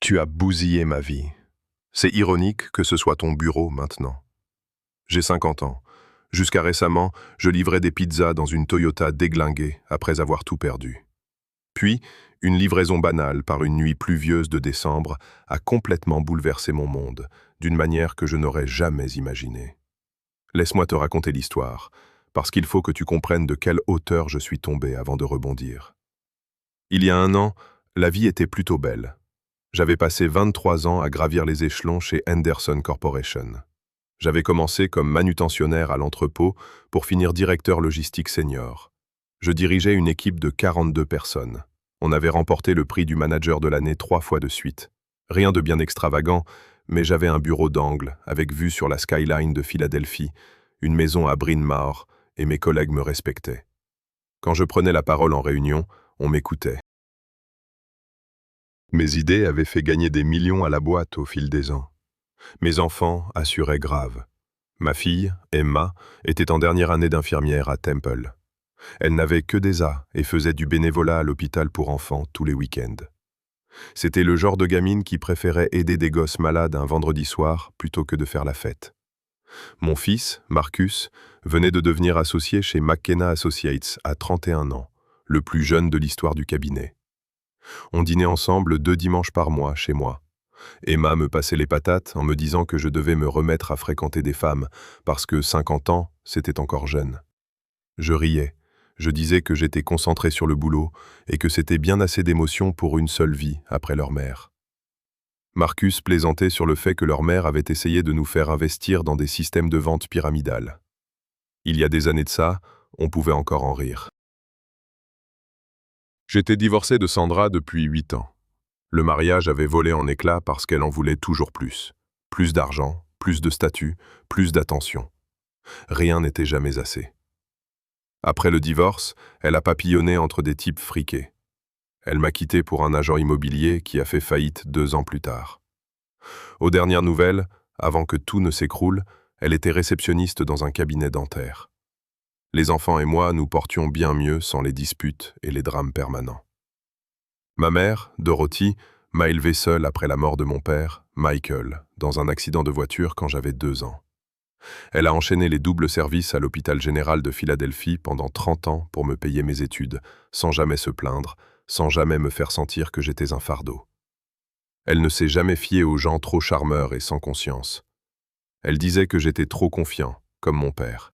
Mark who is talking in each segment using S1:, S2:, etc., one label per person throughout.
S1: Tu as bousillé ma vie. C'est ironique que ce soit ton bureau maintenant. J'ai 50 ans. Jusqu'à récemment, je livrais des pizzas dans une Toyota déglinguée après avoir tout perdu. Puis, une livraison banale par une nuit pluvieuse de décembre a complètement bouleversé mon monde, d'une manière que je n'aurais jamais imaginée. Laisse-moi te raconter l'histoire, parce qu'il faut que tu comprennes de quelle hauteur je suis tombé avant de rebondir. Il y a un an, la vie était plutôt belle. J'avais passé 23 ans à gravir les échelons chez Henderson Corporation. J'avais commencé comme manutentionnaire à l'entrepôt pour finir directeur logistique senior. Je dirigeais une équipe de 42 personnes. On avait remporté le prix du manager de l'année 3 fois de suite. Rien de bien extravagant, mais j'avais un bureau d'angle avec vue sur la skyline de Philadelphie, une maison à Bryn Mawr, et mes collègues me respectaient. Quand je prenais la parole en réunion, on m'écoutait. Mes idées avaient fait gagner des millions à la boîte au fil des ans. Mes enfants assuraient grave. Ma fille, Emma, était en dernière année d'infirmière à Temple. Elle n'avait que des A et faisait du bénévolat à l'hôpital pour enfants tous les week-ends. C'était le genre de gamine qui préférait aider des gosses malades un vendredi soir plutôt que de faire la fête. Mon fils, Marcus, venait de devenir associé chez McKenna Associates à 31 ans, le plus jeune de l'histoire du cabinet. On dînait ensemble 2 dimanches par mois chez moi. Emma me passait les patates en me disant que je devais me remettre à fréquenter des femmes, parce que 50 ans, c'était encore jeune. Je riais. Je disais que j'étais concentré sur le boulot et que c'était bien assez d'émotions pour une seule vie après leur mère. Marcus plaisantait sur le fait que leur mère avait essayé de nous faire investir dans des systèmes de vente pyramidales. Il y a des années de ça, on pouvait encore en rire. J'étais divorcé de Sandra depuis 8 ans. Le mariage avait volé en éclats parce qu'elle en voulait toujours plus. Plus d'argent, plus de statut, plus d'attention. Rien n'était jamais assez. Après le divorce, elle a papillonné entre des types friqués. Elle m'a quitté pour un agent immobilier qui a fait faillite 2 ans plus tard. Aux dernières nouvelles, avant que tout ne s'écroule, elle était réceptionniste dans un cabinet dentaire. Les enfants et moi nous portions bien mieux sans les disputes et les drames permanents. Ma mère, Dorothy, m'a élevé seule après la mort de mon père, Michael, dans un accident de voiture quand j'avais 2 ans. Elle a enchaîné les doubles services à l'hôpital général de Philadelphie pendant 30 ans pour me payer mes études, sans jamais se plaindre, sans jamais me faire sentir que j'étais un fardeau. Elle ne s'est jamais fiée aux gens trop charmeurs et sans conscience. Elle disait que j'étais trop confiant, comme mon père.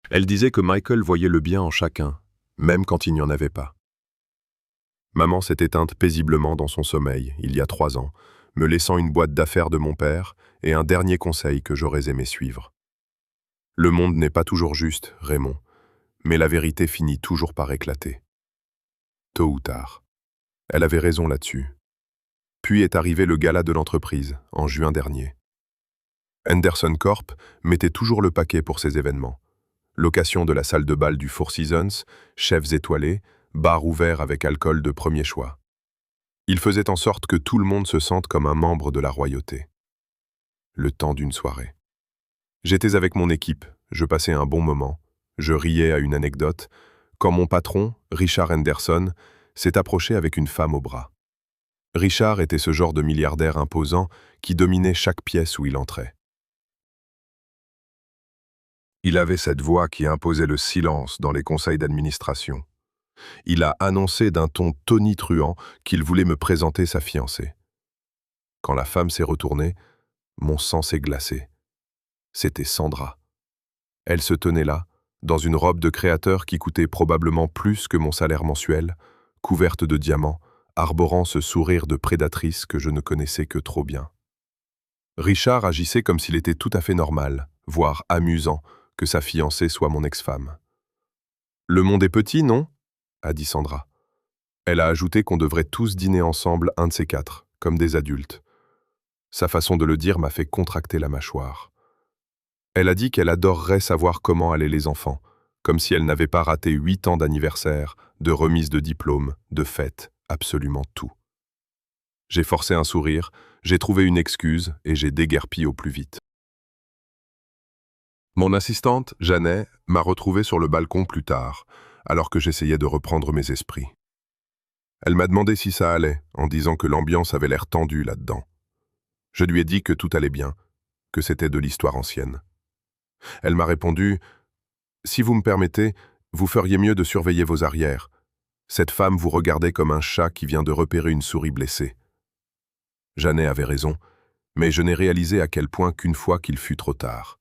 S1: Elle disait que Michael voyait le bien en chacun, même quand il n'y en avait pas. Maman s'est éteinte paisiblement dans son sommeil, il y a 3 ans, me laissant une boîte d'affaires de mon père et un dernier conseil que j'aurais aimé suivre. Le monde n'est pas toujours juste, Raymond, mais la vérité finit toujours par éclater. Tôt ou tard. Elle avait raison là-dessus. Puis est arrivé le gala de l'entreprise, en juin dernier. Henderson Corp mettait toujours le paquet pour ces événements. Location de la salle de bal du Four Seasons, chefs étoilés, bar ouvert avec alcool de premier choix. Il faisait en sorte que tout le monde se sente comme un membre de la royauté. Le temps d'une soirée. J'étais avec mon équipe, je passais un bon moment, je riais à une anecdote, quand mon patron, Richard Henderson, s'est approché avec une femme au bras. Richard était ce genre de milliardaire imposant qui dominait chaque pièce où il entrait. Il avait cette voix qui imposait le silence dans les conseils d'administration. Il a annoncé d'un ton tonitruant qu'il voulait me présenter sa fiancée. Quand la femme s'est retournée, mon sang s'est glacé. C'était Sandra. Elle se tenait là, dans une robe de créateur qui coûtait probablement plus que mon salaire mensuel, couverte de diamants, arborant ce sourire de prédatrice que je ne connaissais que trop bien. Richard agissait comme s'il était tout à fait normal, voire amusant, que sa fiancée soit mon ex-femme. « Le monde est petit, non ?» a dit Sandra. Elle a ajouté qu'on devrait tous dîner ensemble un de ces 4, comme des adultes. Sa façon de le dire m'a fait contracter la mâchoire. Elle a dit qu'elle adorerait savoir comment allaient les enfants, comme si elle n'avait pas raté 8 ans d'anniversaire, de remise de diplôme, de fête, absolument tout. J'ai forcé un sourire, j'ai trouvé une excuse et j'ai déguerpi au plus vite. Mon assistante, Janet, m'a retrouvé sur le balcon plus tard, alors que j'essayais de reprendre mes esprits. Elle m'a demandé si ça allait, en disant que l'ambiance avait l'air tendue là-dedans. Je lui ai dit que tout allait bien, que c'était de l'histoire ancienne. Elle m'a répondu « Si vous me permettez, vous feriez mieux de surveiller vos arrières. Cette femme vous regardait comme un chat qui vient de repérer une souris blessée. » Jeannet avait raison, mais je n'ai réalisé à quel point qu'une fois qu'il fut trop tard.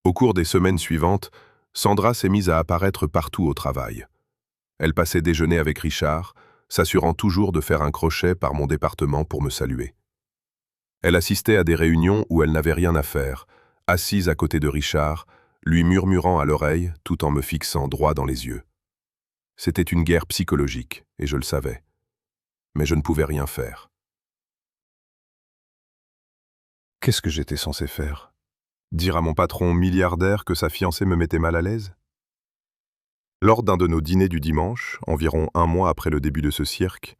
S1: Au cours des semaines suivantes, Sandra s'est mise à apparaître partout au travail. Elle passait déjeuner avec Richard, s'assurant toujours de faire un crochet par mon département pour me saluer. Elle assistait à des réunions où elle n'avait rien à faire, assise à côté de Richard, lui murmurant à l'oreille tout en me fixant droit dans les yeux. C'était une guerre psychologique, et je le savais. Mais je ne pouvais rien faire. Qu'est-ce que j'étais censé faire? Dire à mon patron milliardaire que sa fiancée me mettait mal à l'aise? Lors d'un de nos dîners du dimanche, environ un mois après le début de ce cirque,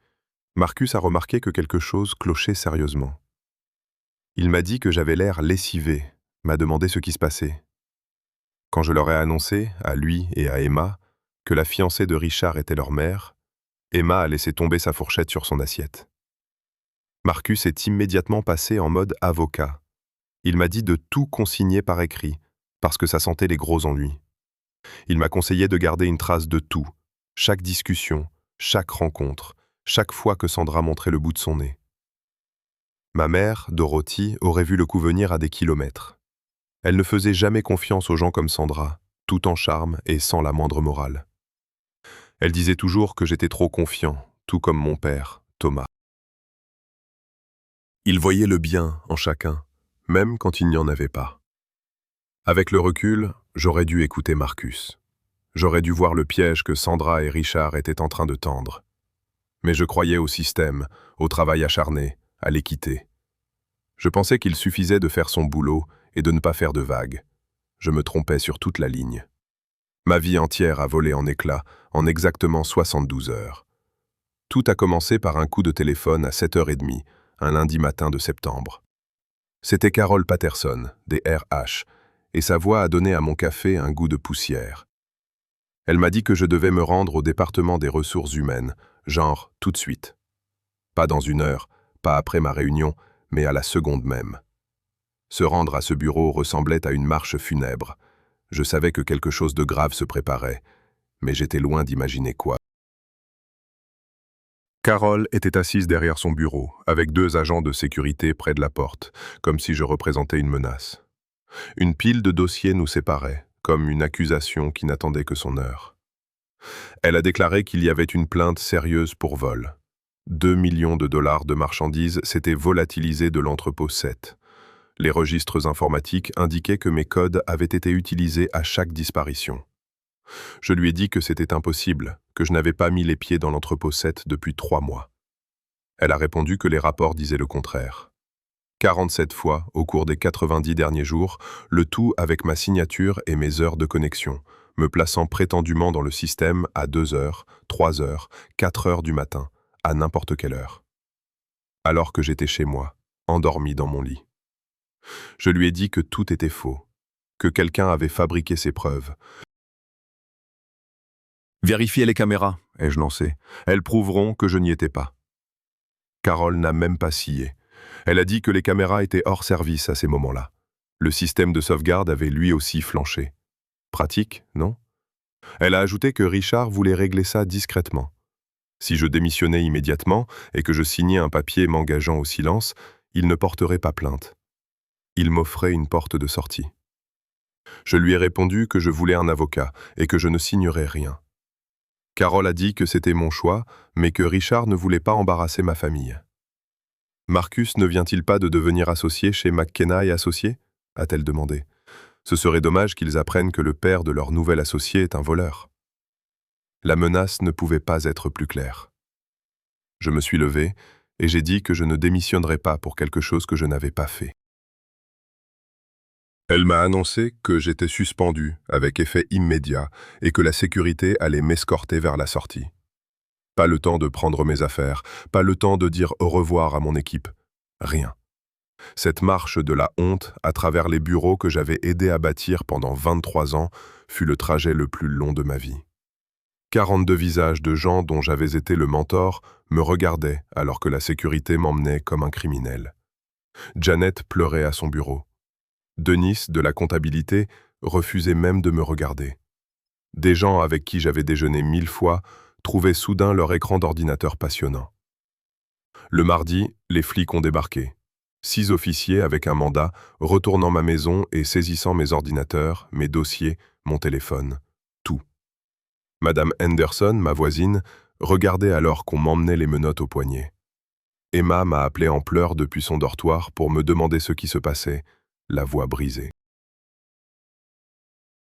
S1: Marcus a remarqué que quelque chose clochait sérieusement. Il m'a dit que j'avais l'air lessivé, m'a demandé ce qui se passait. Quand je leur ai annoncé, à lui et à Emma, que la fiancée de Richard était leur mère, Emma a laissé tomber sa fourchette sur son assiette. Marcus est immédiatement passé en mode avocat. Il m'a dit de tout consigner par écrit, parce que ça sentait les gros ennuis. Il m'a conseillé de garder une trace de tout, chaque discussion, chaque rencontre, chaque fois que Sandra montrait le bout de son nez. Ma mère, Dorothy, aurait vu le coup venir à des kilomètres. Elle ne faisait jamais confiance aux gens comme Sandra, tout en charme et sans la moindre morale. Elle disait toujours que j'étais trop confiant, tout comme mon père, Thomas. Il voyait le bien en chacun, même quand il n'y en avait pas. Avec le recul, j'aurais dû écouter Marcus. J'aurais dû voir le piège que Sandra et Richard étaient en train de tendre. Mais je croyais au système, au travail acharné, à l'équité. Je pensais qu'il suffisait de faire son boulot et de ne pas faire de vagues. Je me trompais sur toute la ligne. Ma vie entière a volé en éclats en exactement 72 heures. Tout a commencé par un coup de téléphone à 7h30, un lundi matin de septembre. C'était Carole Patterson, des RH, et sa voix a donné à mon café un goût de poussière. Elle m'a dit que je devais me rendre au département des ressources humaines, genre tout de suite. Pas dans une heure, pas après ma réunion, mais à la seconde même. Se rendre à ce bureau ressemblait à une marche funèbre. Je savais que quelque chose de grave se préparait, mais j'étais loin d'imaginer quoi. Carole était assise derrière son bureau, avec 2 agents de sécurité près de la porte, comme si je représentais une menace. Une pile de dossiers nous séparait, comme une accusation qui n'attendait que son heure. Elle a déclaré qu'il y avait une plainte sérieuse pour vol. 2 millions de dollars de marchandises s'étaient volatilisés de l'entrepôt 7. Les registres informatiques indiquaient que mes codes avaient été utilisés à chaque disparition. Je lui ai dit que c'était impossible, que je n'avais pas mis les pieds dans l'entrepôt 7 depuis 3 mois. Elle a répondu que les rapports disaient le contraire. 47 fois au cours des 90 derniers jours, le tout avec ma signature et mes heures de connexion, me plaçant prétendument dans le système à 2 heures, 3 heures, 4 heures du matin, à n'importe quelle heure. Alors que j'étais chez moi, endormi dans mon lit. Je lui ai dit que tout était faux, que quelqu'un avait fabriqué ces preuves. « Vérifiez les caméras », ai-je lancé. « Elles prouveront que je n'y étais pas. » Carole n'a même pas scié. Elle a dit que les caméras étaient hors service à ces moments-là. Le système de sauvegarde avait lui aussi flanché. Pratique, non? Elle a ajouté que Richard voulait régler ça discrètement. Si je démissionnais immédiatement et que je signais un papier m'engageant au silence, il ne porterait pas plainte. Il m'offrait une porte de sortie. Je lui ai répondu que je voulais un avocat et que je ne signerais rien. Carole a dit que c'était mon choix, mais que Richard ne voulait pas embarrasser ma famille. « Marcus ne vient-il pas de devenir associé chez McKenna et Associés ?» a-t-elle demandé. « Ce serait dommage qu'ils apprennent que le père de leur nouvel associé est un voleur. » La menace ne pouvait pas être plus claire. Je me suis levé et j'ai dit que je ne démissionnerais pas pour quelque chose que je n'avais pas fait. Elle m'a annoncé que j'étais suspendu avec effet immédiat et que la sécurité allait m'escorter vers la sortie. Pas le temps de prendre mes affaires, pas le temps de dire au revoir à mon équipe. Rien. Cette marche de la honte à travers les bureaux que j'avais aidé à bâtir pendant 23 ans fut le trajet le plus long de ma vie. 42 visages de gens dont j'avais été le mentor me regardaient alors que la sécurité m'emmenait comme un criminel. Janet pleurait à son bureau. Denis, de la comptabilité, refusait même de me regarder. Des gens avec qui j'avais déjeuné 1000 fois trouvaient soudain leur écran d'ordinateur passionnant. Le mardi, les flics ont débarqué. 6 officiers avec un mandat, retournant ma maison et saisissant mes ordinateurs, mes dossiers, mon téléphone, tout. Madame Henderson, ma voisine, regardait alors qu'on m'emmenait les menottes au poignet. Emma m'a appelé en pleurs depuis son dortoir pour me demander ce qui se passait, la voix brisée.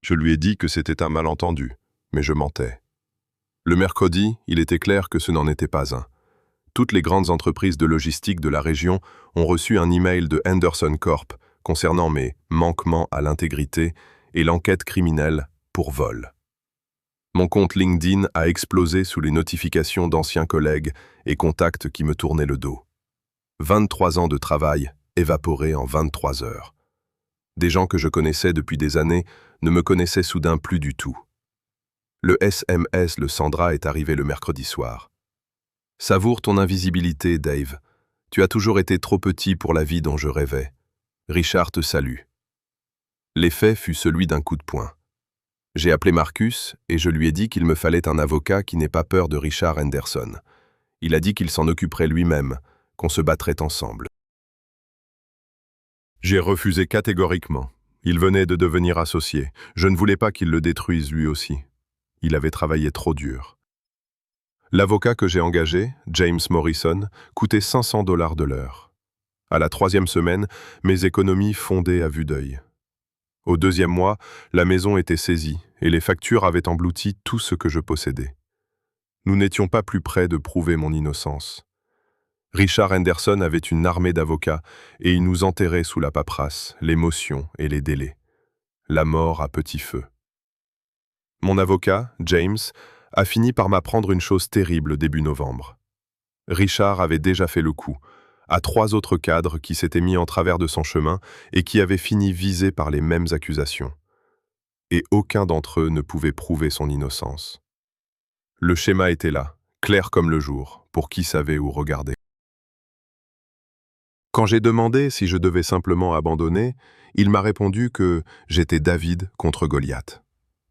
S1: Je lui ai dit que c'était un malentendu, mais je mentais. Le mercredi, il était clair que ce n'en était pas un. Toutes les grandes entreprises de logistique de la région ont reçu un email de Henderson Corp concernant mes manquements à l'intégrité et l'enquête criminelle pour vol. Mon compte LinkedIn a explosé sous les notifications d'anciens collègues et contacts qui me tournaient le dos. 23 ans de travail évaporés en 23 heures. Des gens que je connaissais depuis des années ne me connaissaient soudain plus du tout. Le SMS le Sandra est arrivé le mercredi soir. Savoure ton invisibilité, Dave. Tu as toujours été trop petit pour la vie dont je rêvais. Richard te salue. L'effet fut celui d'un coup de poing. J'ai appelé Marcus et je lui ai dit qu'il me fallait un avocat qui n'ait pas peur de Richard Henderson. Il a dit qu'il s'en occuperait lui-même, qu'on se battrait ensemble. J'ai refusé catégoriquement. Il venait de devenir associé. Je ne voulais pas qu'il le détruise lui aussi. Il avait travaillé trop dur. L'avocat que j'ai engagé, James Morrison, coûtait 500 $ de l'heure. À la 3e semaine, mes économies fondaient à vue d'œil. Au 2e mois, la maison était saisie et les factures avaient englouti tout ce que je possédais. Nous n'étions pas plus près de prouver mon innocence. Richard Henderson avait une armée d'avocats et il nous enterrait sous la paperasse, l'émotion et les délais. La mort à petit feu. Mon avocat, James, a fini par m'apprendre une chose terrible début novembre. Richard avait déjà fait le coup, à 3 autres cadres qui s'étaient mis en travers de son chemin et qui avaient fini visés par les mêmes accusations. Et aucun d'entre eux ne pouvait prouver son innocence. Le schéma était là, clair comme le jour, pour qui savait où regarder. Quand j'ai demandé si je devais simplement abandonner, il m'a répondu que j'étais David contre Goliath.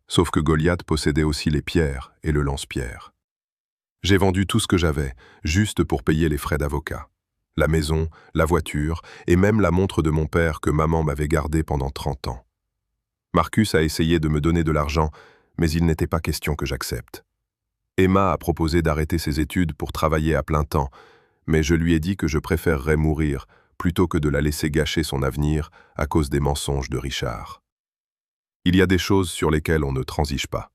S1: Sauf que Goliath possédait aussi les pierres et le lance-pierre. J'ai vendu tout ce que j'avais, juste pour payer les frais d'avocat. La maison, la voiture et même la montre de mon père que maman m'avait gardée pendant 30 ans. Marcus a essayé de me donner de l'argent, mais il n'était pas question que j'accepte. Emma a proposé d'arrêter ses études pour travailler à plein temps, mais je lui ai dit que je préférerais mourir plutôt que de la laisser gâcher son avenir à cause des mensonges de Richard. Il y a des choses sur lesquelles on ne transige pas.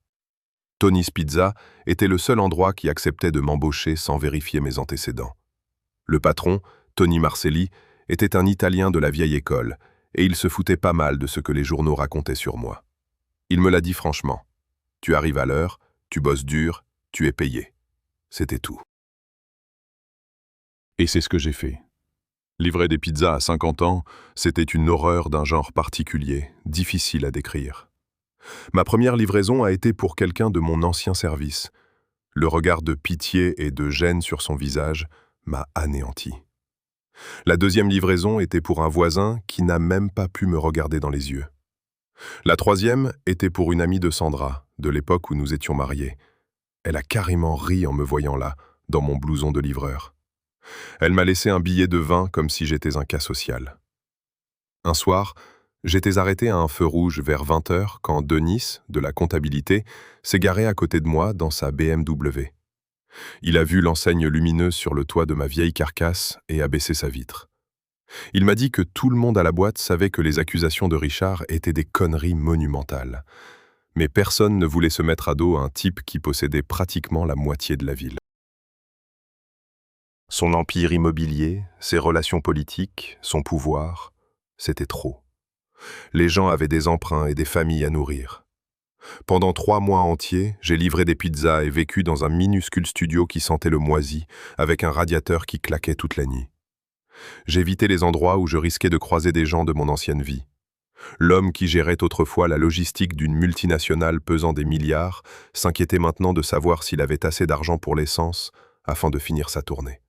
S1: Tony's Pizza était le seul endroit qui acceptait de m'embaucher sans vérifier mes antécédents. Le patron, Tony Marcelli, était un Italien de la vieille école, et il se foutait pas mal de ce que les journaux racontaient sur moi. Il me l'a dit franchement. Tu arrives à l'heure, tu bosses dur, tu es payé. C'était tout. Et c'est ce que j'ai fait. Livrer des pizzas à 50 ans, c'était une horreur d'un genre particulier, difficile à décrire. Ma première livraison a été pour quelqu'un de mon ancien service. Le regard de pitié et de gêne sur son visage m'a anéanti. La 2e livraison était pour un voisin qui n'a même pas pu me regarder dans les yeux. La 3e était pour une amie de Sandra, de l'époque où nous étions mariés. Elle a carrément ri en me voyant là, dans mon blouson de livreur. Elle m'a laissé un billet de 20 comme si j'étais un cas social. Un soir, j'étais arrêté à un feu rouge vers 20 h quand Denis, de la comptabilité, s'est garé à côté de moi dans sa BMW. Il a vu l'enseigne lumineuse sur le toit de ma vieille carcasse et a baissé sa vitre. Il m'a dit que tout le monde à la boîte savait que les accusations de Richard étaient des conneries monumentales. Mais personne ne voulait se mettre à dos un type qui possédait pratiquement la moitié de la ville. Son empire immobilier, ses relations politiques, son pouvoir, c'était trop. Les gens avaient des emprunts et des familles à nourrir. Pendant 3 mois entiers, j'ai livré des pizzas et vécu dans un minuscule studio qui sentait le moisi, avec un radiateur qui claquait toute la nuit. J'évitais les endroits où je risquais de croiser des gens de mon ancienne vie. L'homme qui gérait autrefois la logistique d'une multinationale pesant des milliards s'inquiétait maintenant de savoir s'il avait assez d'argent pour l'essence afin de finir sa tournée.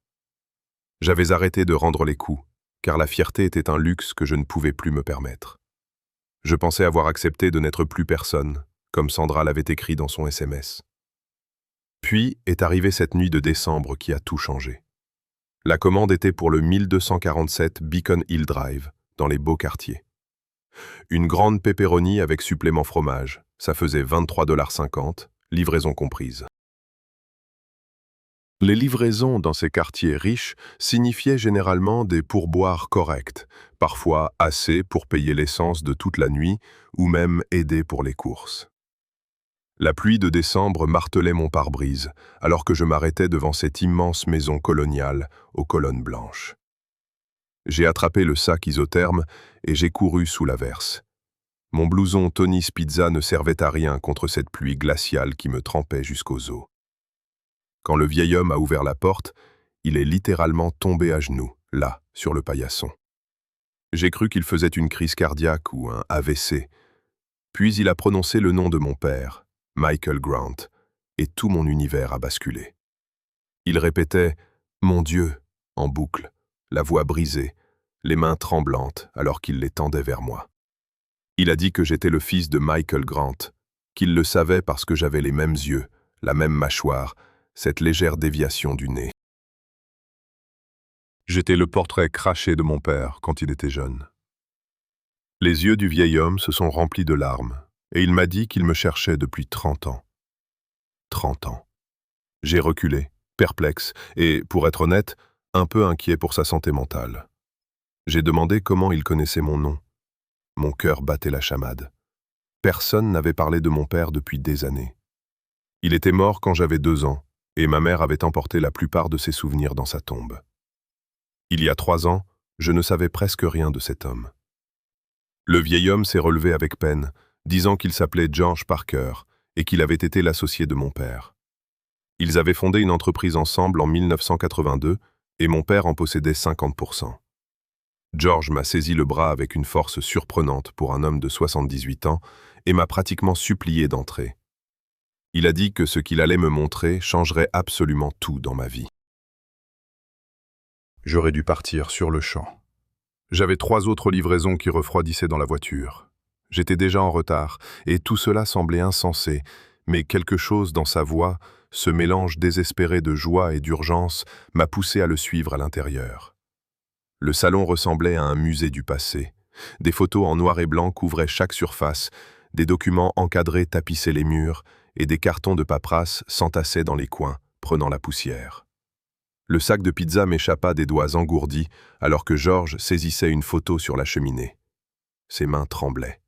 S1: J'avais arrêté de rendre les coups, car la fierté était un luxe que je ne pouvais plus me permettre. Je pensais avoir accepté de n'être plus personne, comme Sandra l'avait écrit dans son SMS. Puis est arrivée cette nuit de décembre qui a tout changé. La commande était pour le 1247 Beacon Hill Drive, dans les beaux quartiers. Une grande pepperoni avec supplément fromage, ça faisait 23,50 $, livraison comprise. Les livraisons dans ces quartiers riches signifiaient généralement des pourboires corrects, parfois assez pour payer l'essence de toute la nuit ou même aider pour les courses. La pluie de décembre martelait mon pare-brise, alors que je m'arrêtais devant cette immense maison coloniale aux colonnes blanches. J'ai attrapé le sac isotherme et j'ai couru sous l'averse. Mon blouson Tony's Pizza ne servait à rien contre cette pluie glaciale qui me trempait jusqu'aux os. Quand le vieil homme a ouvert la porte, il est littéralement tombé à genoux, là, sur le paillasson. J'ai cru qu'il faisait une crise cardiaque ou un AVC. Puis il a prononcé le nom de mon père, Michael Grant, et tout mon univers a basculé. Il répétait « Mon Dieu » en boucle, la voix brisée, les mains tremblantes alors qu'il les tendait vers moi. Il a dit que j'étais le fils de Michael Grant, qu'il le savait parce que j'avais les mêmes yeux, la même mâchoire, cette légère déviation du nez. J'étais le portrait craché de mon père quand il était jeune. Les yeux du vieil homme se sont remplis de larmes, et il m'a dit qu'il me cherchait depuis 30 ans. 30 ans. J'ai reculé, perplexe, et, pour être honnête, un peu inquiet pour sa santé mentale. J'ai demandé comment il connaissait mon nom. Mon cœur battait la chamade. Personne n'avait parlé de mon père depuis des années. Il était mort quand j'avais 2 ans, et ma mère avait emporté la plupart de ses souvenirs dans sa tombe. Il y a 3 ans, je ne savais presque rien de cet homme. Le vieil homme s'est relevé avec peine, disant qu'il s'appelait George Parker et qu'il avait été l'associé de mon père. Ils avaient fondé une entreprise ensemble en 1982 et mon père en possédait 50%. George m'a saisi le bras avec une force surprenante pour un homme de 78 ans et m'a pratiquement supplié d'entrer. Il a dit que ce qu'il allait me montrer changerait absolument tout dans ma vie. J'aurais dû partir sur le champ. J'avais 3 autres livraisons qui refroidissaient dans la voiture. J'étais déjà en retard, et tout cela semblait insensé, mais quelque chose dans sa voix, ce mélange désespéré de joie et d'urgence, m'a poussé à le suivre à l'intérieur. Le salon ressemblait à un musée du passé. Des photos en noir et blanc couvraient chaque surface, des documents encadrés tapissaient les murs, et des cartons de paperasse s'entassaient dans les coins, prenant la poussière. Le sac de pizza m'échappa des doigts engourdis alors que George saisissait une photo sur la cheminée. Ses mains tremblaient.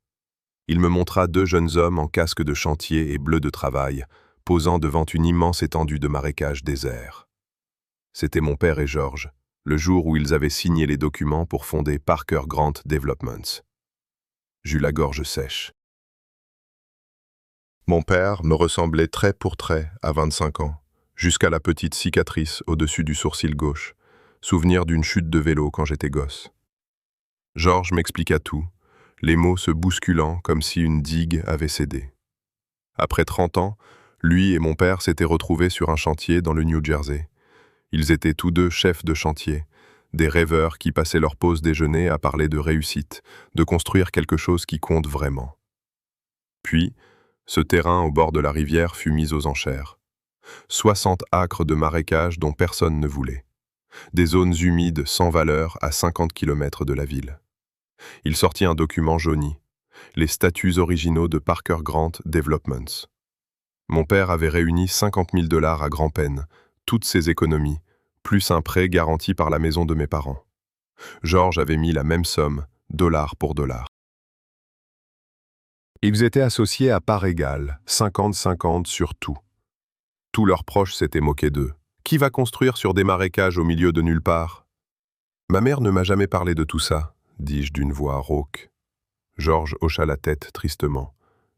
S1: Il me montra 2 jeunes hommes en casque de chantier et bleu de travail, posant devant une immense étendue de marécage désert. C'était mon père et George, le jour où ils avaient signé les documents pour fonder Parker Grant Developments. J'eus la gorge sèche. Mon père me ressemblait trait pour trait à 25 ans. Jusqu'à la petite cicatrice au-dessus du sourcil gauche, souvenir d'une chute de vélo quand j'étais gosse. George m'expliqua tout, les mots se bousculant comme si une digue avait cédé. Après 30 ans, lui et mon père s'étaient retrouvés sur un chantier dans le New Jersey. Ils étaient tous deux chefs de chantier, des rêveurs qui passaient leur pause déjeuner à parler de réussite, de construire quelque chose qui compte vraiment. Puis, ce terrain au bord de la rivière fut mis aux enchères. 60 acres de marécage dont personne ne voulait. Des zones humides sans valeur à 50 km de la ville. Il sortit un document jauni. Les statuts originaux de Parker Grant Developments. Mon père avait réuni 50 000 $ à grand-peine, toutes ses économies, plus un prêt garanti par la maison de mes parents. George avait mis la même somme, dollar pour dollar. Ils étaient associés à part égale, 50-50 sur tout. Tous leurs proches s'étaient moqués d'eux. Qui va construire sur des marécages au milieu de nulle part? Ma mère ne m'a jamais parlé de tout ça, dis-je d'une voix rauque. George hocha la tête tristement.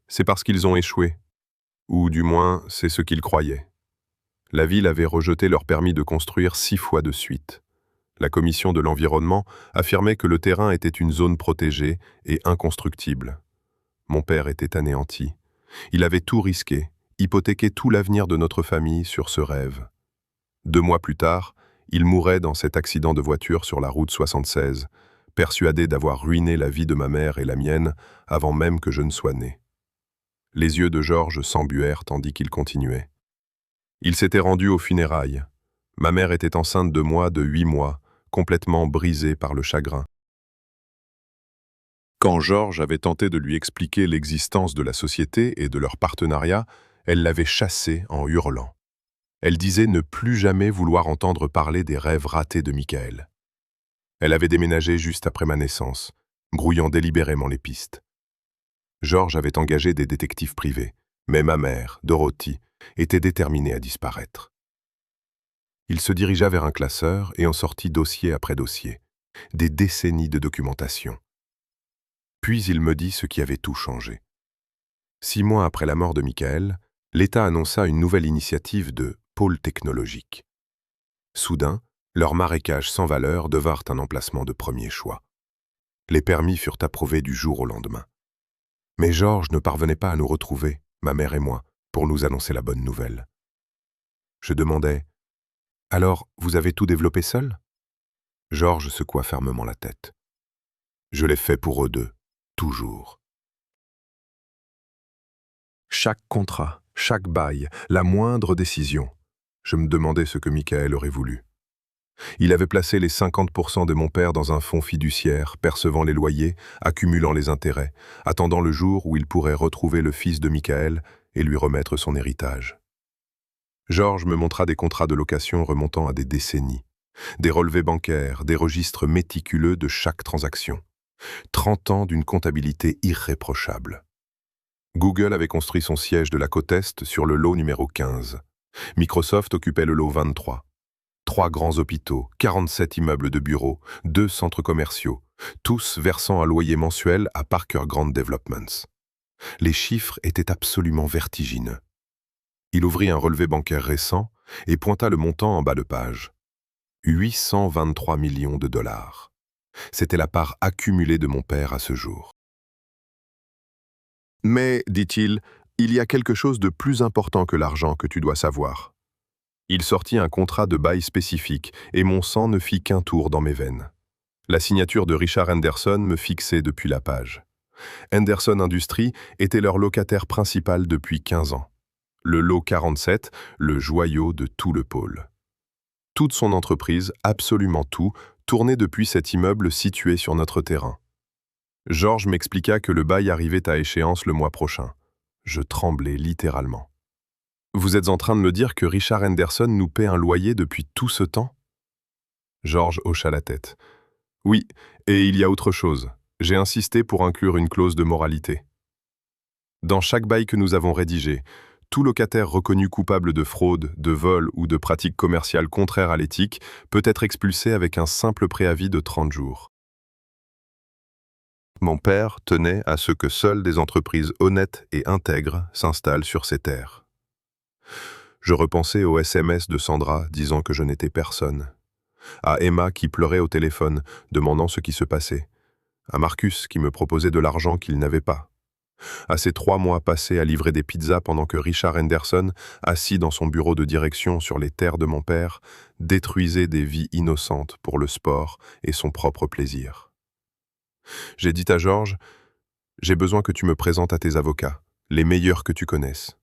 S1: C'est parce qu'ils ont échoué. Ou du moins, c'est ce qu'ils croyaient. La ville avait rejeté leur permis de construire 6 fois de suite. La commission de l'environnement affirmait que le terrain était une zone protégée et inconstructible. Mon père était anéanti. Il avait tout risqué, hypothéqué tout l'avenir de notre famille sur ce rêve. 2 mois plus tard, il mourait dans cet accident de voiture sur la route 76, persuadé d'avoir ruiné la vie de ma mère et la mienne avant même que je ne sois né. Les yeux de Georges s'embuèrent tandis qu'il continuait. Il s'était rendu aux funérailles. Ma mère était enceinte de moi de 8 mois, complètement brisée par le chagrin. Quand Georges avait tenté de lui expliquer l'existence de la société et de leur partenariat, elle l'avait chassé en hurlant. Elle disait ne plus jamais vouloir entendre parler des rêves ratés de Michael. Elle avait déménagé juste après ma naissance, brouillant délibérément les pistes. Georges avait engagé des détectives privés, mais ma mère, Dorothy, était déterminée à disparaître. Il se dirigea vers un classeur et en sortit dossier après dossier, des décennies de documentation. Puis il me dit ce qui avait tout changé. 6 mois après la mort de Michael, l'État annonça une nouvelle initiative de pôle technologique. Soudain, leurs marécages sans valeur devinrent un emplacement de premier choix. Les permis furent approuvés du jour au lendemain. Mais Georges ne parvenait pas à nous retrouver, ma mère et moi, pour nous annoncer la bonne nouvelle. Je demandais « Alors, vous avez tout développé seul ?» Georges secoua fermement la tête. « Je l'ai fait pour eux deux, toujours. » Chaque contrat, chaque bail, la moindre décision, je me demandais ce que Michael aurait voulu. Il avait placé les 50% de mon père dans un fonds fiduciaire, percevant les loyers, accumulant les intérêts, attendant le jour où il pourrait retrouver le fils de Michael et lui remettre son héritage. Georges me montra des contrats de location remontant à des décennies, des relevés bancaires, des registres méticuleux de chaque transaction. 30 ans d'une comptabilité irréprochable. Google avait construit son siège de la côte Est sur le lot numéro 15. Microsoft occupait le lot 23. 3 grands hôpitaux, 47 immeubles de bureaux, 2 centres commerciaux, tous versant un loyer mensuel à Parker Grant Developments. Les chiffres étaient absolument vertigineux. Il ouvrit un relevé bancaire récent et pointa le montant en bas de page. 823 millions de dollars. C'était la part accumulée de mon père à ce jour. Mais, dit-il, il y a quelque chose de plus important que l'argent que tu dois savoir. Il sortit un contrat de bail spécifique et mon sang ne fit qu'un tour dans mes veines. La signature de Richard Henderson me fixait depuis la page. Henderson Industries était leur locataire principal depuis 15 ans. Le lot 47, le joyau de tout le pôle. Toute son entreprise, absolument tout, tournait depuis cet immeuble situé sur notre terrain. Georges m'expliqua que le bail arrivait à échéance le mois prochain. Je tremblais littéralement. « Vous êtes en train de me dire que Richard Henderson nous paie un loyer depuis tout ce temps ?» Georges hocha la tête. « Oui, et il y a autre chose. J'ai insisté pour inclure une clause de moralité. Dans chaque bail que nous avons rédigé, tout locataire reconnu coupable de fraude, de vol ou de pratiques commerciales contraires à l'éthique peut être expulsé avec un simple préavis de 30 jours. Mon père tenait à ce que seules des entreprises honnêtes et intègres s'installent sur ces terres. Je repensais aux SMS de Sandra disant que je n'étais personne, à Emma qui pleurait au téléphone demandant ce qui se passait, à Marcus qui me proposait de l'argent qu'il n'avait pas, à ces 3 mois passés à livrer des pizzas pendant que Richard Henderson, assis dans son bureau de direction sur les terres de mon père, détruisait des vies innocentes pour le sport et son propre plaisir. J'ai dit à Georges, « J'ai besoin que tu me présentes à tes avocats, les meilleurs que tu connaisses. »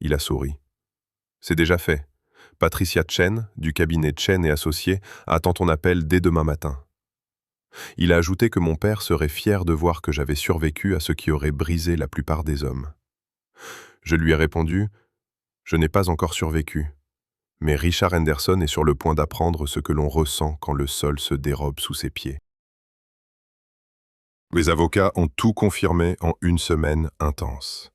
S1: Il a souri. « C'est déjà fait. Patricia Chen, du cabinet Chen et Associés, attend ton appel dès demain matin. » Il a ajouté que mon père serait fier de voir que j'avais survécu à ce qui aurait brisé la plupart des hommes. Je lui ai répondu, « Je n'ai pas encore survécu, mais Richard Henderson est sur le point d'apprendre ce que l'on ressent quand le sol se dérobe sous ses pieds. » Les avocats ont tout confirmé en une semaine intense.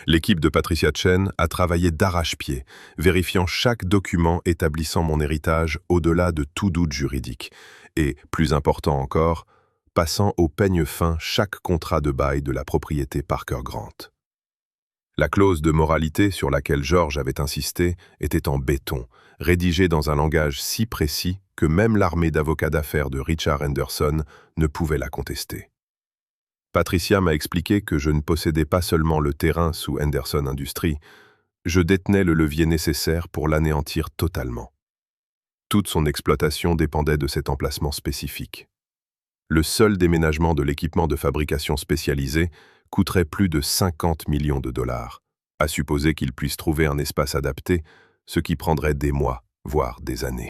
S1: L'équipe de Patricia Chen a travaillé d'arrache-pied, vérifiant chaque document établissant mon héritage au-delà de tout doute juridique, et, plus important encore, passant au peigne fin chaque contrat de bail de la propriété Parker Grant. La clause de moralité sur laquelle Georges avait insisté était en béton, rédigée dans un langage si précis que même l'armée d'avocats d'affaires de Richard Henderson ne pouvait la contester. Patricia m'a expliqué que je ne possédais pas seulement le terrain sous Henderson Industries, je détenais le levier nécessaire pour l'anéantir totalement. Toute son exploitation dépendait de cet emplacement spécifique. Le seul déménagement de l'équipement de fabrication spécialisé coûterait plus de 50 millions de dollars, à supposer qu'il puisse trouver un espace adapté, ce qui prendrait des mois, voire des années.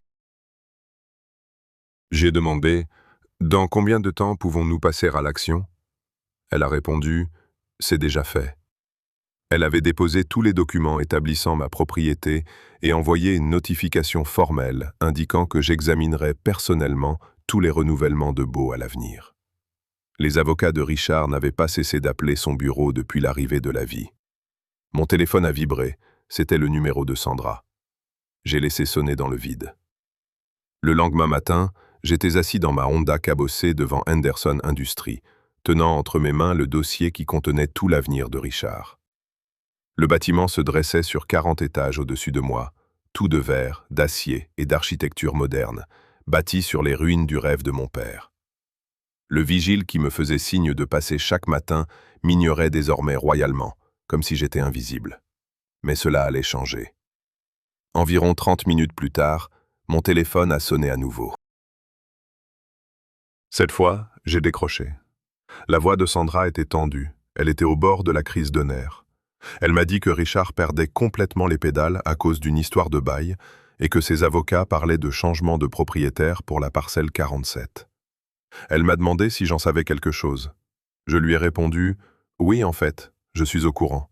S1: J'ai demandé « Dans combien de temps pouvons-nous passer à l'action ?» Elle a répondu « C'est déjà fait ». Elle avait déposé tous les documents établissant ma propriété et envoyé une notification formelle indiquant que j'examinerais personnellement tous les renouvellements de baux à l'avenir. Les avocats de Richard n'avaient pas cessé d'appeler son bureau depuis l'arrivée de la vie. Mon téléphone a vibré, c'était le numéro de Sandra. J'ai laissé sonner dans le vide. Le lendemain matin, j'étais assis dans ma Honda cabossée devant Henderson Industries, tenant entre mes mains le dossier qui contenait tout l'avenir de Richard. Le bâtiment se dressait sur 40 étages au-dessus de moi, tout de verre, d'acier et d'architecture moderne, bâti sur les ruines du rêve de mon père. Le vigile qui me faisait signe de passer chaque matin m'ignorait désormais royalement, comme si j'étais invisible. Mais cela allait changer. Environ 30 minutes plus tard, mon téléphone a sonné à nouveau. Cette fois, j'ai décroché. La voix de Sandra était tendue, elle était au bord de la crise de nerfs. Elle m'a dit que Richard perdait complètement les pédales à cause d'une histoire de bail et que ses avocats parlaient de changement de propriétaire pour la parcelle 47. Elle m'a demandé si j'en savais quelque chose. Je lui ai répondu « Oui, en fait, je suis au courant ».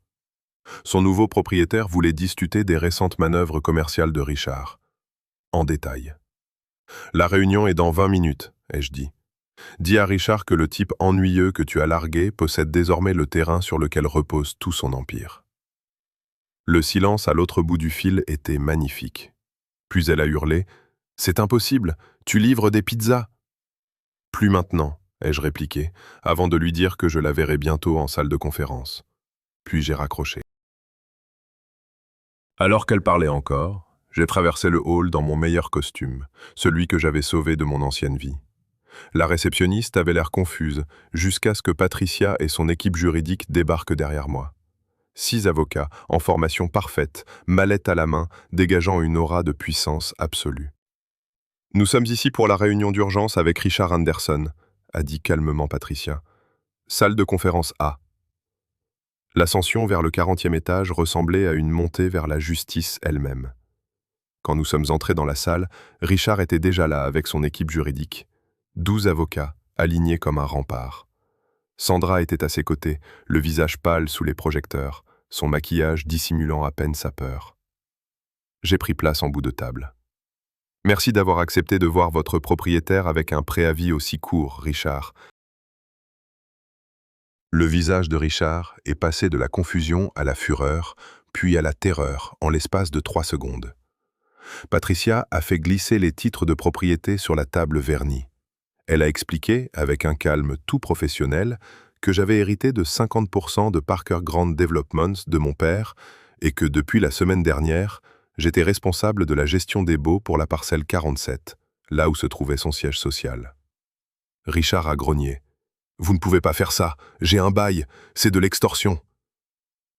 S1: Son nouveau propriétaire voulait discuter des récentes manœuvres commerciales de Richard. En détail. « La réunion est dans 20 minutes, ai-je dit. Dis à Richard que le type ennuyeux que tu as largué possède désormais le terrain sur lequel repose tout son empire. » Le silence à l'autre bout du fil était magnifique. Puis elle a hurlé « C'est impossible, tu livres des pizzas !» « Plus maintenant, ai-je répliqué, avant de lui dire que je la verrais bientôt en salle de conférence. Puis j'ai raccroché. Alors qu'elle parlait encore, j'ai traversé le hall dans mon meilleur costume, celui que j'avais sauvé de mon ancienne vie. La réceptionniste avait l'air confuse, jusqu'à ce que Patricia et son équipe juridique débarquent derrière moi. 6 avocats, en formation parfaite, mallette à la main, dégageant une aura de puissance absolue. « Nous sommes ici pour la réunion d'urgence avec Richard Henderson », a dit calmement Patricia. « Salle de conférence A. » L'ascension vers le 40e étage ressemblait à une montée vers la justice elle-même. Quand nous sommes entrés dans la salle, Richard était déjà là avec son équipe juridique. 12 avocats, alignés comme un rempart. Sandra était à ses côtés, le visage pâle sous les projecteurs, son maquillage dissimulant à peine sa peur. J'ai pris place en bout de table. « Merci d'avoir accepté de voir votre propriétaire avec un préavis aussi court, Richard. » Le visage de Richard est passé de la confusion à la fureur, puis à la terreur en l'espace de 3 secondes. Patricia a fait glisser les titres de propriété sur la table vernie. Elle a expliqué, avec un calme tout professionnel, que j'avais hérité de 50% de Parker Grant Developments de mon père et que depuis la semaine dernière, j'étais responsable de la gestion des baux pour la parcelle 47, là où se trouvait son siège social. Richard a grogné. « Vous ne pouvez pas faire ça, j'ai un bail, c'est de l'extorsion. »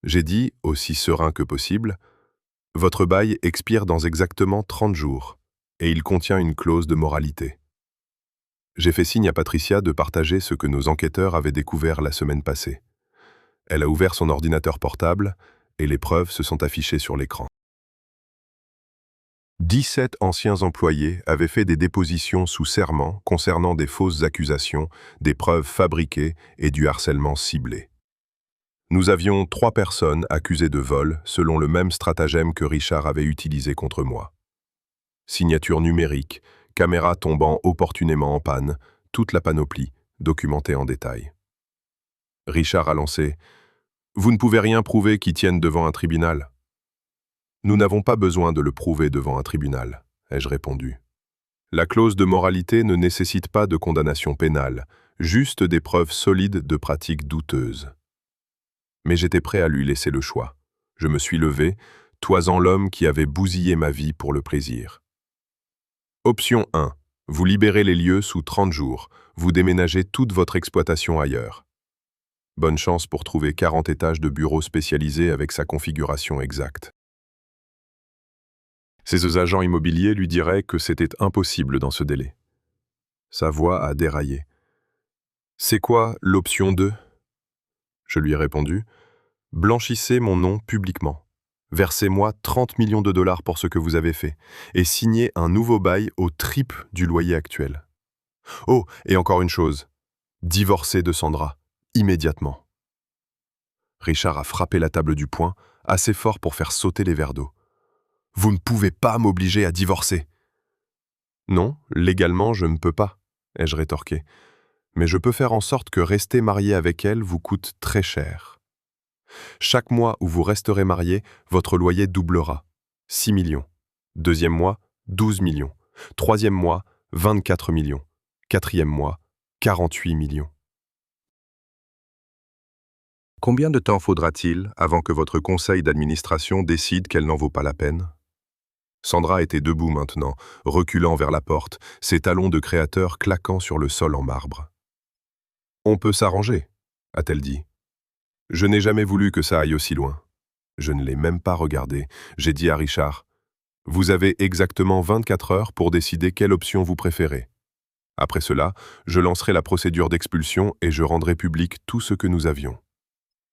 S1: J'ai dit, aussi serein que possible, « Votre bail expire dans exactement 30 jours, et il contient une clause de moralité. » J'ai fait signe à Patricia de partager ce que nos enquêteurs avaient découvert la semaine passée. Elle a ouvert son ordinateur portable, et les preuves se sont affichées sur l'écran. 17 anciens employés avaient fait des dépositions sous serment concernant des fausses accusations, des preuves fabriquées et du harcèlement ciblé. Nous avions 3 personnes accusées de vol selon le même stratagème que Richard avait utilisé contre moi. Signature numérique, caméra tombant opportunément en panne, toute la panoplie, documentée en détail. Richard a lancé « Vous ne pouvez rien prouver qui tienne devant un tribunal. » Nous n'avons pas besoin de le prouver devant un tribunal, ai-je répondu. La clause de moralité ne nécessite pas de condamnation pénale, juste des preuves solides de pratiques douteuses. Mais j'étais prêt à lui laisser le choix. Je me suis levé, toisant l'homme qui avait bousillé ma vie pour le plaisir. Option 1. Vous libérez les lieux sous 30 jours. Vous déménagez toute votre exploitation ailleurs. Bonne chance pour trouver 40 étages de bureaux spécialisés avec sa configuration exacte. Ses agents immobiliers lui diraient que c'était impossible dans ce délai. Sa voix a déraillé. « C'est quoi l'option 2 ?» Je lui ai répondu. « Blanchissez mon nom publiquement. Versez-moi 30 millions de dollars pour ce que vous avez fait et signez un nouveau bail au triple du loyer actuel. Oh, et encore une chose, divorcez de Sandra, immédiatement. » Richard a frappé la table du poing, assez fort pour faire sauter les verres d'eau. « Vous ne pouvez pas m'obliger à divorcer. » « Non, légalement, je ne peux pas, » ai-je rétorqué. « Mais je peux faire en sorte que rester marié avec elle vous coûte très cher. Chaque mois où vous resterez marié, votre loyer doublera. 6 millions. Deuxième mois, 12 millions. Troisième mois, 24 millions. Quatrième mois, 48 millions. Combien de temps faudra-t-il avant que votre conseil d'administration décide qu'elle n'en vaut pas la peine ? Sandra était debout maintenant, reculant vers la porte, ses talons de créateur claquant sur le sol en marbre. « On peut s'arranger », a-t-elle dit. Je n'ai jamais voulu que ça aille aussi loin. Je ne l'ai même pas regardé. J'ai dit à Richard, « Vous avez exactement 24 heures pour décider quelle option vous préférez. Après cela, je lancerai la procédure d'expulsion et je rendrai public tout ce que nous avions. »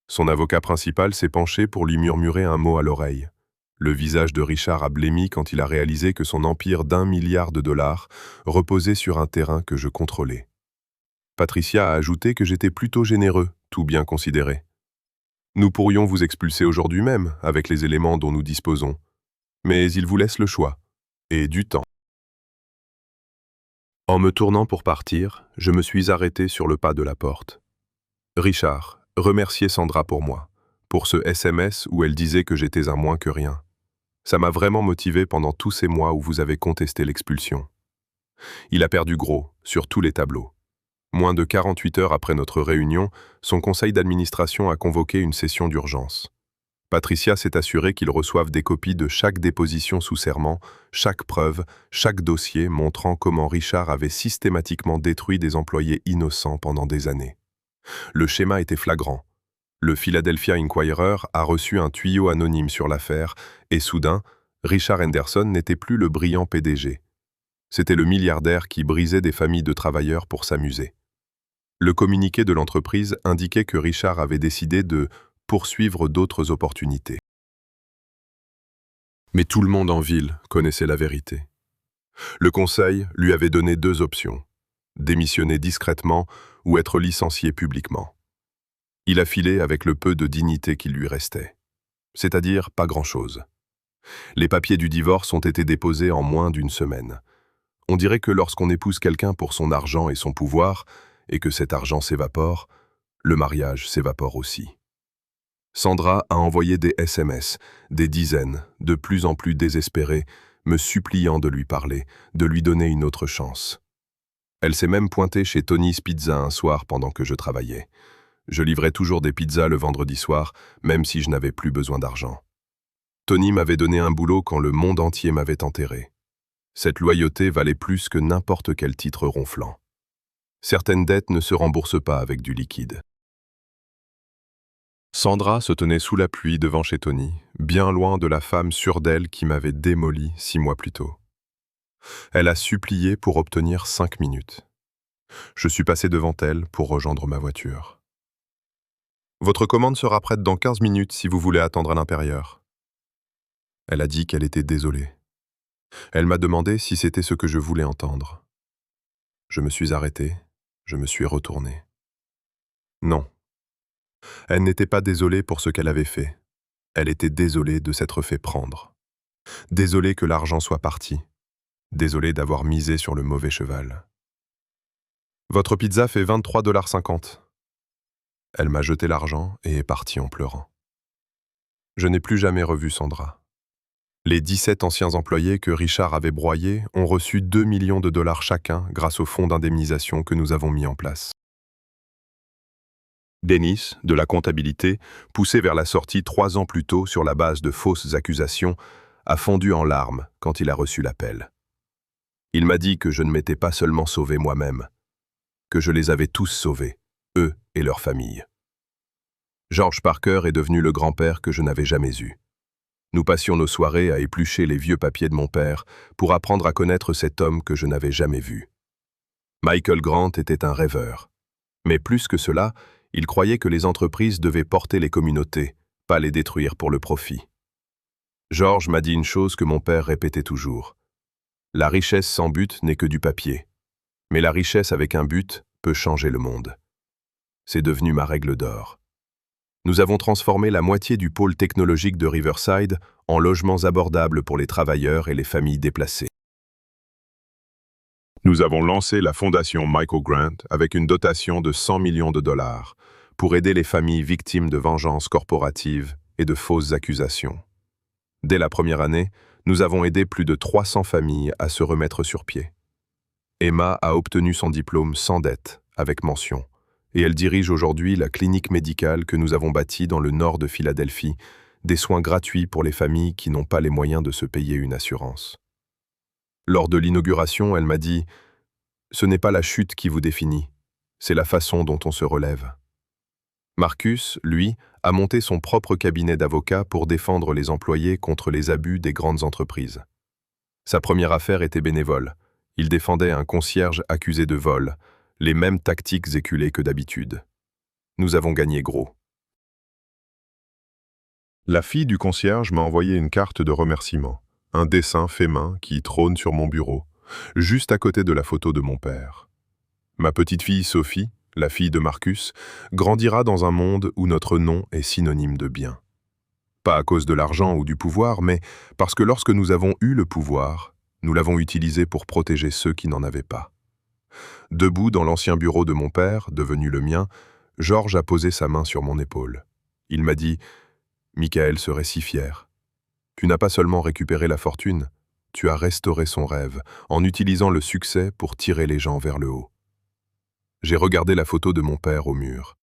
S1: Son avocat principal s'est penché pour lui murmurer un mot à l'oreille. Le visage de Richard a blêmi quand il a réalisé que son empire d'1 milliard de dollars reposait sur un terrain que je contrôlais. Patricia a ajouté que j'étais plutôt généreux, tout bien considéré. Nous pourrions vous expulser aujourd'hui même, avec les éléments dont nous disposons. Mais il vous laisse le choix, et du temps. En me tournant pour partir, je me suis arrêté sur le pas de la porte. Richard, remerciez Sandra pour moi, pour ce SMS où elle disait que j'étais un moins que rien. Ça m'a vraiment motivé pendant tous ces mois où vous avez contesté l'expulsion. Il a perdu gros, sur tous les tableaux. Moins de 48 heures après notre réunion, son conseil d'administration a convoqué une session d'urgence. Patricia s'est assurée qu'il reçoive des copies de chaque déposition sous serment, chaque preuve, chaque dossier montrant comment Richard avait systématiquement détruit des employés innocents pendant des années. Le schéma était flagrant. Le Philadelphia Inquirer a reçu un tuyau anonyme sur l'affaire et soudain, Richard Henderson n'était plus le brillant PDG. C'était le milliardaire qui brisait des familles de travailleurs pour s'amuser. Le communiqué de l'entreprise indiquait que Richard avait décidé de poursuivre d'autres opportunités. Mais tout le monde en ville connaissait la vérité. Le conseil lui avait donné 2 options, démissionner discrètement ou être licencié publiquement. Il a filé avec le peu de dignité qui lui restait, c'est-à-dire pas grand-chose. Les papiers du divorce ont été déposés en moins d'1 semaine. On dirait que lorsqu'on épouse quelqu'un pour son argent et son pouvoir, et que cet argent s'évapore, le mariage s'évapore aussi. Sandra a envoyé des SMS, des dizaines, de plus en plus désespérées, me suppliant de lui parler, de lui donner une autre chance. Elle s'est même pointée chez Tony's Pizza un soir pendant que je travaillais. Je livrais toujours des pizzas le vendredi soir, même si je n'avais plus besoin d'argent. Tony m'avait donné un boulot quand le monde entier m'avait enterré. Cette loyauté valait plus que n'importe quel titre ronflant. Certaines dettes ne se remboursent pas avec du liquide. Sandra se tenait sous la pluie devant chez Tony, bien loin de la femme sûre d'elle qui m'avait démoli 6 mois plus tôt. Elle a supplié pour obtenir 5 minutes. Je suis passé devant elle pour rejoindre ma voiture. Votre commande sera prête dans 15 minutes si vous voulez attendre à l'intérieur. Elle a dit qu'elle était désolée. Elle m'a demandé si c'était ce que je voulais entendre. Je me suis arrêté, je me suis retourné. Non. Elle n'était pas désolée pour ce qu'elle avait fait. Elle était désolée de s'être fait prendre. Désolée que l'argent soit parti. Désolée d'avoir misé sur le mauvais cheval. Votre pizza fait 23,50 $. Elle m'a jeté l'argent et est partie en pleurant. Je n'ai plus jamais revu Sandra. Les 17 anciens employés que Richard avait broyés ont reçu 2 millions de dollars chacun grâce au fonds d'indemnisation que nous avons mis en place. Dennis, de la comptabilité, poussé vers la sortie 3 ans plus tôt sur la base de fausses accusations, a fondu en larmes quand il a reçu l'appel. Il m'a dit que je ne m'étais pas seulement sauvé moi-même, que je les avais tous sauvés, eux et leurs familles. George Parker est devenu le grand-père que je n'avais jamais eu. Nous passions nos soirées à éplucher les vieux papiers de mon père pour apprendre à connaître cet homme que je n'avais jamais vu. Michael Grant était un rêveur. Mais plus que cela, il croyait que les entreprises devaient porter les communautés, pas les détruire pour le profit. George m'a dit une chose que mon père répétait toujours. La richesse sans but n'est que du papier. Mais la richesse avec un but peut changer le monde. C'est devenu ma règle d'or. Nous avons transformé la moitié du pôle technologique de Riverside en logements abordables pour les travailleurs et les familles déplacées. Nous avons lancé la fondation Michael Grant avec une dotation de 100 millions de dollars pour aider les familles victimes de vengeances corporatives et de fausses accusations. Dès la première année, nous avons aidé plus de 300 familles à se remettre sur pied. Emma a obtenu son diplôme sans dette, avec mention, et elle dirige aujourd'hui la clinique médicale que nous avons bâtie dans le nord de Philadelphie, des soins gratuits pour les familles qui n'ont pas les moyens de se payer une assurance. Lors de l'inauguration, elle m'a dit « Ce n'est pas la chute qui vous définit, c'est la façon dont on se relève. » Marcus, lui, a monté son propre cabinet d'avocats pour défendre les employés contre les abus des grandes entreprises. Sa première affaire était bénévole. Il défendait un concierge accusé de vol, les mêmes tactiques éculées que d'habitude. Nous avons gagné gros. La fille du concierge m'a envoyé une carte de remerciement, un dessin fait main qui trône sur mon bureau, juste à côté de la photo de mon père. Ma petite fille Sophie, la fille de Marcus, grandira dans un monde où notre nom est synonyme de bien. Pas à cause de l'argent ou du pouvoir, mais parce que lorsque nous avons eu le pouvoir, nous l'avons utilisé pour protéger ceux qui n'en avaient pas. Debout dans l'ancien bureau de mon père, devenu le mien, George a posé sa main sur mon épaule. Il m'a dit « Michael serait si fier. Tu n'as pas seulement récupéré la fortune, tu as restauré son rêve en utilisant le succès pour tirer les gens vers le haut. » J'ai regardé la photo de mon père au mur.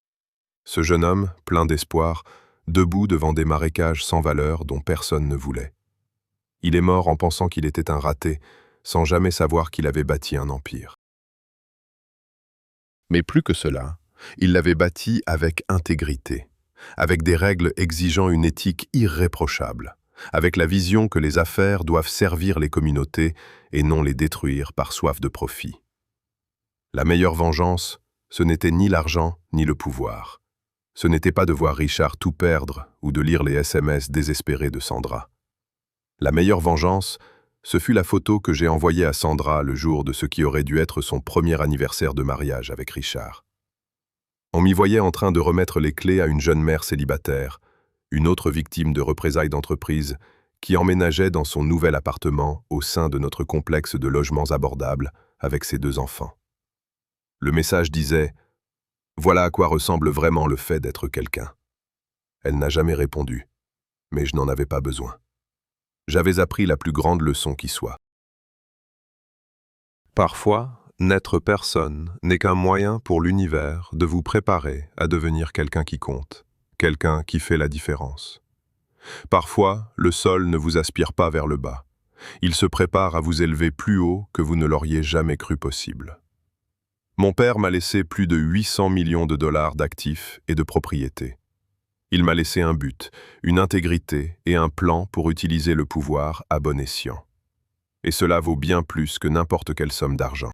S1: Ce jeune homme, plein d'espoir, debout devant des marécages sans valeur dont personne ne voulait. Il est mort en pensant qu'il était un raté, sans jamais savoir qu'il avait bâti un empire. Mais plus que cela, il l'avait bâti avec intégrité, avec des règles exigeant une éthique irréprochable, avec la vision que les affaires doivent servir les communautés et non les détruire par soif de profit. La meilleure vengeance, ce n'était ni l'argent ni le pouvoir. Ce n'était pas de voir Richard tout perdre ou de lire les SMS désespérés de Sandra. La meilleure vengeance, ce fut la photo que j'ai envoyée à Sandra le jour de ce qui aurait dû être son premier anniversaire de mariage avec Richard. On m'y voyait en train de remettre les clés à une jeune mère célibataire, une autre victime de représailles d'entreprise, qui emménageait dans son nouvel appartement au sein de notre complexe de logements abordables avec ses 2 enfants. Le message disait « Voilà à quoi ressemble vraiment le fait d'être quelqu'un. » Elle n'a jamais répondu, mais je n'en avais pas besoin. J'avais appris la plus grande leçon qui soit. Parfois, n'être personne n'est qu'un moyen pour l'univers de vous préparer à devenir quelqu'un qui compte, quelqu'un qui fait la différence. Parfois, le sol ne vous aspire pas vers le bas. Il se prépare à vous élever plus haut que vous ne l'auriez jamais cru possible. Mon père m'a laissé plus de 800 millions de dollars d'actifs et de propriétés. Il m'a laissé un but, une intégrité et un plan pour utiliser le pouvoir à bon escient. Et cela vaut bien plus que n'importe quelle somme d'argent.